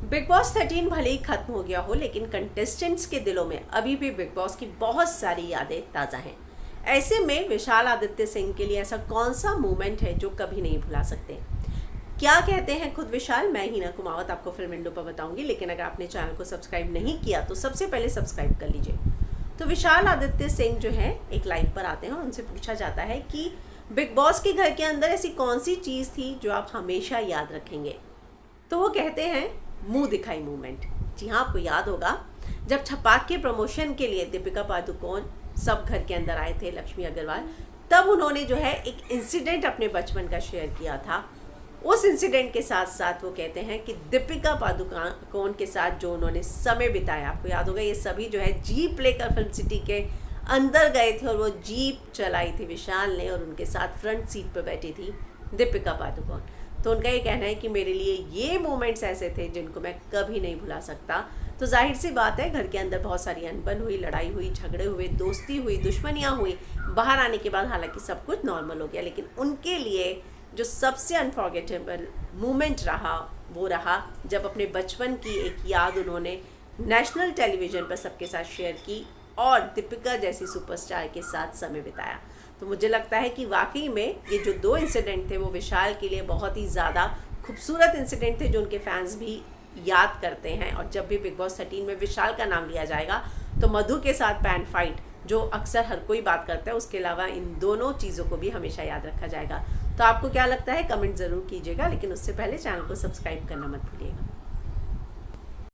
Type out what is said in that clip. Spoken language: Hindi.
बिग बॉस 13 भले ही खत्म हो गया हो, लेकिन कंटेस्टेंट्स के दिलों में अभी भी बिग बॉस की बहुत सारी यादें ताज़ा हैं। ऐसे में विशाल आदित्य सिंह के लिए ऐसा कौन सा मोमेंट है जो कभी नहीं भुला सकते? क्या कहते हैं खुद विशाल? मैं हीना कुमावत आपको फिल्म विंडो पर बताऊंगी, लेकिन अगर आपने चैनल को सब्सक्राइब नहीं किया तो सबसे पहले सब्सक्राइब कर लीजिए। तो विशाल आदित्य सिंह जो है एक लाइव पर आते हैं और उनसे पूछा जाता है कि बिग बॉस के घर के अंदर ऐसी कौन सी चीज़ थी जो आप हमेशा याद रखेंगे। तो वो कहते हैं मुंह दिखाई मूवमेंट। जी हाँ, आपको याद होगा जब छपाक के प्रमोशन के लिए दीपिका पादुकोण सब घर के अंदर आए थे, लक्ष्मी अग्रवाल, तब उन्होंने जो है एक इंसिडेंट अपने बचपन का शेयर किया था। उस इंसिडेंट के साथ साथ वो कहते हैं कि दीपिका पादुकोण के साथ जो उन्होंने समय बिताया, आपको याद होगा, ये सभी जो है जीप लेकर फिल्म सिटी के अंदर गए थे और वो जीप चलाई थी विशाल ने और उनके साथ फ्रंट सीट पर बैठी थी दीपिका पादुकोण। तो उनका ये कहना है कि मेरे लिए ये मोमेंट्स ऐसे थे जिनको मैं कभी नहीं भुला सकता। तो जाहिर सी बात है, घर के अंदर बहुत सारी अनबन हुई, लड़ाई हुई, झगड़े हुए, दोस्ती हुई, दुश्मनियाँ हुई। बाहर आने के बाद हालांकि सब कुछ नॉर्मल हो गया, लेकिन उनके लिए जो सबसे अनफॉर्गेटेबल मोमेंट रहा वो रहा जब अपने बचपन की एक याद उन्होंने नेशनल टेलीविज़न पर सबके साथ शेयर की और दीपिका जैसी सुपरस्टार के साथ समय बिताया। तो मुझे लगता है कि वाकई में ये जो दो इंसिडेंट थे वो विशाल के लिए बहुत ही ज़्यादा खूबसूरत इंसिडेंट थे, जो उनके फैंस भी याद करते हैं। और जब भी बिग बॉस 13 में विशाल का नाम लिया जाएगा तो मधु के साथ पैन फाइट जो अक्सर हर कोई बात करता है, उसके अलावा इन दोनों चीज़ों को भी हमेशा याद रखा जाएगा। तो आपको क्या लगता है, कमेंट ज़रूर कीजिएगा, लेकिन उससे पहले चैनल को सब्सक्राइब करना मत भूलिएगा।